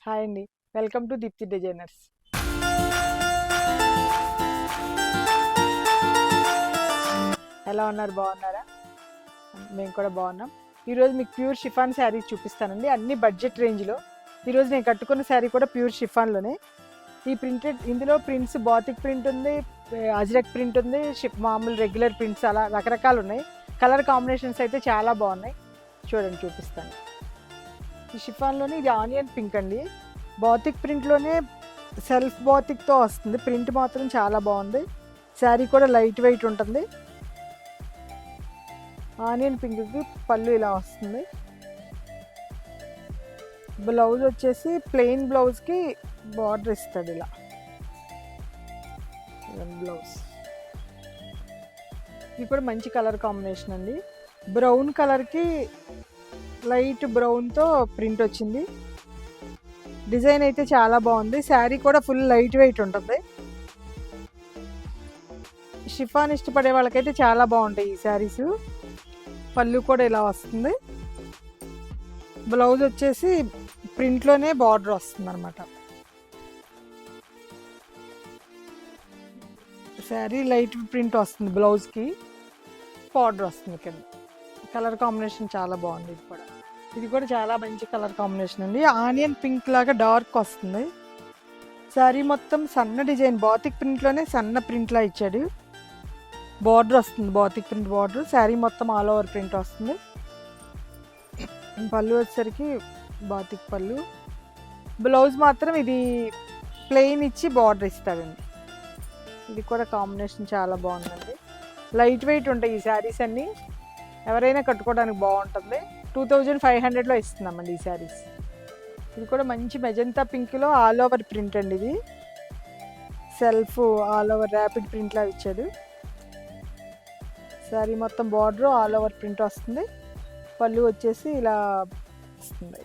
Hi అండి. Welcome to Deepti designers. ఎలా ఉన్నారు? బాగున్నారా? మేము కూడా బాగున్నాం. ఈరోజు మీకు ప్యూర్ షిఫాన్ శారీ చూపిస్తానండి, అన్ని బడ్జెట్ రేంజ్లో. ఈరోజు నేను కట్టుకున్న శారీ కూడా ప్యూర్ షిఫాన్లోనే. ఈ ప్రింటెడ్ ఇందులో ప్రింట్స్ బాతిక్ ప్రింట్ ఉంది, అజ్రక్ ప్రింట్ ఉంది, మామూలు రెగ్యులర్ ప్రింట్స్, అలా రకరకాలు ఉన్నాయి. కలర్ కాంబినేషన్స్ అయితే చాలా బాగున్నాయి. చూడండి, చూపిస్తాను. ఈ షిఫాన్లోనే ఇది ఆనియన్ పింక్ అండి. బాతిక్ ప్రింట్లోనే సెల్ఫ్ బాతిక్తో వస్తుంది. ప్రింట్ మాత్రం చాలా బాగుంది. శారీ కూడా లైట్ వెయిట్ ఉంటుంది. ఆనియన్ పింక్కి పళ్ళు ఇలా వస్తుంది. బ్లౌజ్ వచ్చేసి ప్లెయిన్ బ్లౌజ్కి బార్డర్ ఇస్తాడు ఇలా. బ్లౌజ్ ఇది కూడా మంచి కలర్ కాంబినేషన్ అండి. బ్రౌన్ కలర్కి లైట్ బ్రౌన్తో ప్రింట్ వచ్చింది. డిజైన్ అయితే చాలా బాగుంది. శారీ కూడా ఫుల్ లైట్ వెయిట్ ఉంటుంది. షిఫాన్ ఇష్టపడే వాళ్ళకైతే చాలా బాగుంటాయి ఈ శారీస్. పళ్ళు కూడా ఇలా వస్తుంది. బ్లౌజ్ వచ్చేసి ప్రింట్లోనే బార్డర్ వస్తుంది అనమాట. శారీ లైట్ ప్రింట్ వస్తుంది, బ్లౌజ్కి బార్డర్ వస్తుంది కింద. కలర్ కాంబినేషన్ చాలా బాగుంది. ఇది కూడా చాలా మంచి కలర్ కాంబినేషన్ అండి. ఆనియన్ పింక్ లాగా డార్క్ వస్తుంది. శారీ మొత్తం సన్న డిజైన్, బాతిక్ ప్రింట్లోనే సన్న ప్రింట్లా ఇచ్చాడు. బార్డర్ వస్తుంది, బాతిక్ ప్రింట్ బార్డర్. శారీ మొత్తం ఆల్ ఓవర్ ప్రింట్ వస్తుంది. పళ్ళు వచ్చేసరికి బాతిక్ పళ్ళు. బ్లౌజ్ మాత్రం ఇది ప్లెయిన్ ఇచ్చి బార్డర్ ఇస్తాడండి. ఇది కూడా కాంబినేషన్ చాలా బాగుందండి. లైట్ వెయిట్ ఉంటాయి ఈ శారీస్ అన్నీ. ఎవరైనా కట్టుకోవడానికి బాగుంటుంది. 2500లో ఇస్తున్నామండి ఈ శారీస్. ఇది కూడా మంచి మెజంతా పింక్లో ఆల్ ఓవర్ ప్రింట్ అండి. ఇది సెల్ఫ్ ఆల్ ఓవర్ ర్యాపిడ్ ప్రింట్లా ఇచ్చాడు. శారీ మొత్తం బార్డర్ ఆల్ ఓవర్ ప్రింట్ వస్తుంది. పళ్ళు వచ్చేసి ఇలా వస్తుంది.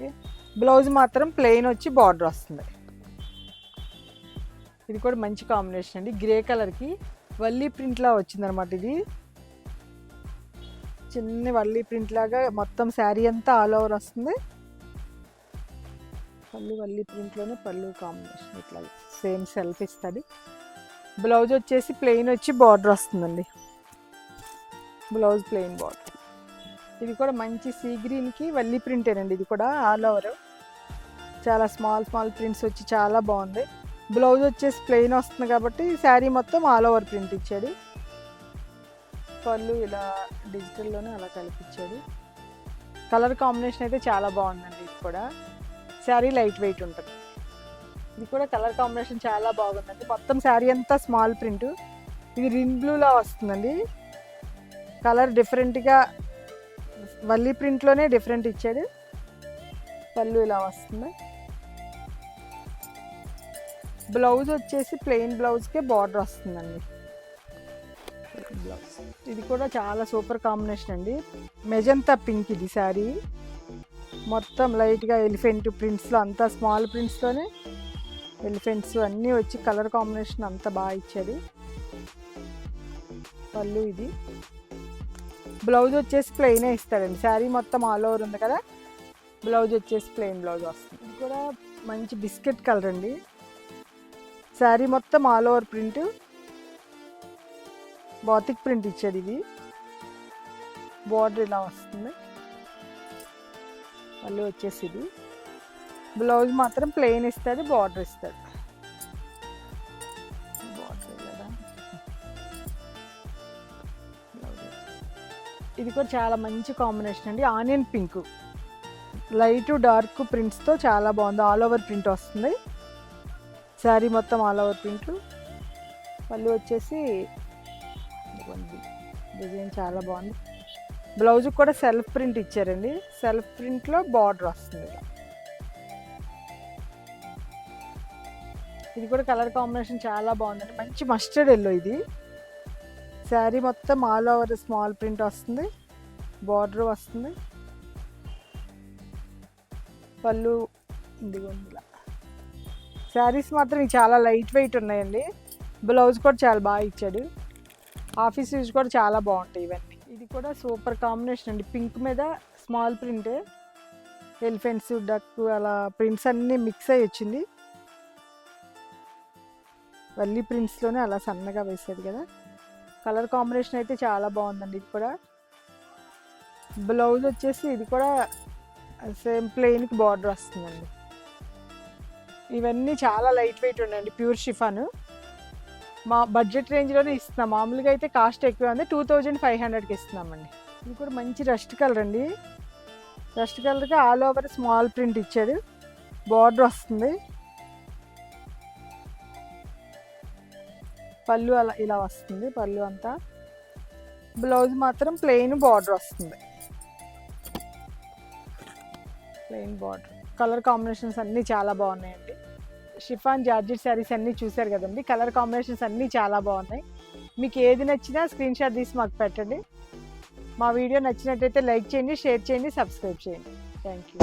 బ్లౌజ్ మాత్రం ప్లెయిన్ వచ్చి బార్డర్ వస్తుంది. ఇది కూడా మంచి కాంబినేషన్ అండి. గ్రే కలర్కి వల్లీ ప్రింట్లా వచ్చిందనమాట. ఇది చిన్న వల్లీ ప్రింట్ లాగా మొత్తం శారీ అంతా ఆల్ ఓవర్ వస్తుంది. పళ్ళు వల్లీ ప్రింట్లోనే పళ్ళు కాంబినేషన్ ఇట్లా సేమ్ సెల్ఫ్ ఇస్తుంది. బ్లౌజ్ వచ్చేసి ప్లెయిన్ వచ్చి బార్డర్ వస్తుందండి. Blouse plain border. ఇది కూడా మంచి సీ గ్రీన్కి వల్లీ ప్రింటేనండి. ఇది కూడా ఆల్ ఓవర్ చాలా స్మాల్ స్మాల్ ప్రింట్స్ వచ్చి చాలా బాగుంది. బ్లౌజ్ వచ్చేసి ప్లెయిన్ వస్తుంది కాబట్టి శారీ మొత్తం ఆల్ ఓవర్ ప్రింట్ ఇచ్చాడు. పళ్ళు ఇలా డిజిటల్లోనే అలా కల్పించాడు. కలర్ కాంబినేషన్ అయితే చాలా బాగుందండి. ఇది కూడా శారీ లైట్ వెయిట్ ఉంటుంది. ఇది కూడా కలర్ కాంబినేషన్ చాలా బాగుందండి. మొత్తం శారీ అంతా స్మాల్ ప్రింట్. ఇది రిన్ బ్లూలా వస్తుందండి. కలర్ డిఫరెంట్గా వల్లీ ప్రింట్లోనే డిఫరెంట్ ఇచ్చాడు. పళ్ళు ఇలా వస్తుంది. బ్లౌజ్ వచ్చేసి ప్లెయిన్ బ్లౌజ్కే బార్డర్ వస్తుందండి. బ్లౌజ్ ఇది కూడా చాలా సూపర్ కాంబినేషన్ అండి. మెజంతా పింక్ ఇది శారీ మొత్తం లైట్గా ఎలిఫెంట్ ప్రింట్స్లో, అంతా స్మాల్ ప్రింట్స్లోనే ఎలిఫెంట్స్ అన్నీ వచ్చి కలర్ కాంబినేషన్ అంతా బాగా ఇచ్చాడు. పళ్ళు ఇది. బ్లౌజ్ వచ్చేసి ప్లెయినే ఇస్తాడండి. శారీ మొత్తం ఆల్ ఓవర్ ఉంది కదా, బ్లౌజ్ వచ్చేసి ప్లెయిన్ బ్లౌజ్ వస్తుంది. ఇది కూడా మంచి బిస్కెట్ కలర్ అండి. శారీ మొత్తం all over print, batik print ఇచ్చాడు. ఇది బార్డర్ ఇలా వస్తుంది. మళ్ళీ వచ్చేసి ఇది బ్లౌజ్ మాత్రం ప్లెయిన్ ఇస్తాడు, బార్డర్ ఇస్తాడు. ఇది కూడా చాలా మంచి కాంబినేషన్ అండి. ఆనియన్ పింక్ లైట్ డార్క్ ప్రింట్స్తో చాలా బాగుంది. ఆల్ ఓవర్ ప్రింట్ వస్తుంది. శారీ మొత్తం ఆల్ ఓవర్ ప్రింట్. మళ్ళీ వచ్చేసి డిజైన్ చాలా బాగుంది. బ్లౌజ్ కూడా సెల్ఫ్ ప్రింట్ ఇచ్చారండి. సెల్ఫ్ ప్రింట్లో బార్డర్ వస్తుంది. ఇది కూడా కలర్ కాంబినేషన్ చాలా బాగుందండి. మంచి మస్టర్డ్ ఎల్లో. ఇది శారీ మొత్తం ఆల్ ఓవర్ స్మాల్ ప్రింట్ వస్తుంది, బార్డర్ వస్తుంది. పళ్ళు ఇదిగోండి. శారీస్ మాత్రం చాలా లైట్ వెయిట్ ఉన్నాయండి. బ్లౌజ్ కూడా చాలా బాగా ఇచ్చాడు. ఆఫీస్ యూజ్ కూడా చాలా బాగుంటాయి ఇవన్నీ. ఇది కూడా సూపర్ కాంబినేషన్ అండి. పింక్ మీద స్మాల్ ప్రింట్, ఎలిఫెంట్స్, డక్ అలా ప్రింట్స్ అన్నీ మిక్స్ అయ్యి వచ్చింది. వల్లీ ప్రింట్స్లోనే అలా సన్నగా వేసేది కదా. కలర్ కాంబినేషన్ అయితే చాలా బాగుందండి. ఇది కూడా బ్లౌజ్ వచ్చేసి ఇది కూడా సేమ్ ప్లెయిన్కి బార్డర్ వస్తుందండి. ఇవన్నీ చాలా లైట్ వెయిట్ ఉండండి, ప్యూర్ షిఫాను. మా బడ్జెట్ రేంజ్లోనే ఇస్తున్నాం. మామూలుగా అయితే కాస్ట్ ఎక్కువ ఉంది, 2500కి ఇస్తున్నామండి. ఇది కూడా మంచి రస్ట్ కలర్ అండి. రస్ట్ కలర్కి ఆల్ ఓవర్ స్మాల్ ప్రింట్ ఇచ్చాడు, బార్డర్ వస్తుంది. పళ్ళు అలా ఇలా వస్తుంది, పళ్ళు అంతా. బ్లౌజ్ మాత్రం ప్లెయిన్ బార్డర్ వస్తుంది, ప్లెయిన్ బార్డర్. కలర్ కాంబినేషన్స్ అన్నీ చాలా బాగున్నాయండి. షిఫాన్ జార్జెట్ శారీస్ అన్నీ చూశారు కదండి. కలర్ కాంబినేషన్స్ అన్నీ చాలా బాగున్నాయి. మీకు ఏది నచ్చినా స్క్రీన్ షాట్ తీసి మాకు పెట్టండి. మా వీడియో నచ్చినట్టయితే లైక్ చేయండి, షేర్ చేయండి, సబ్స్క్రైబ్ చేయండి. Thank you.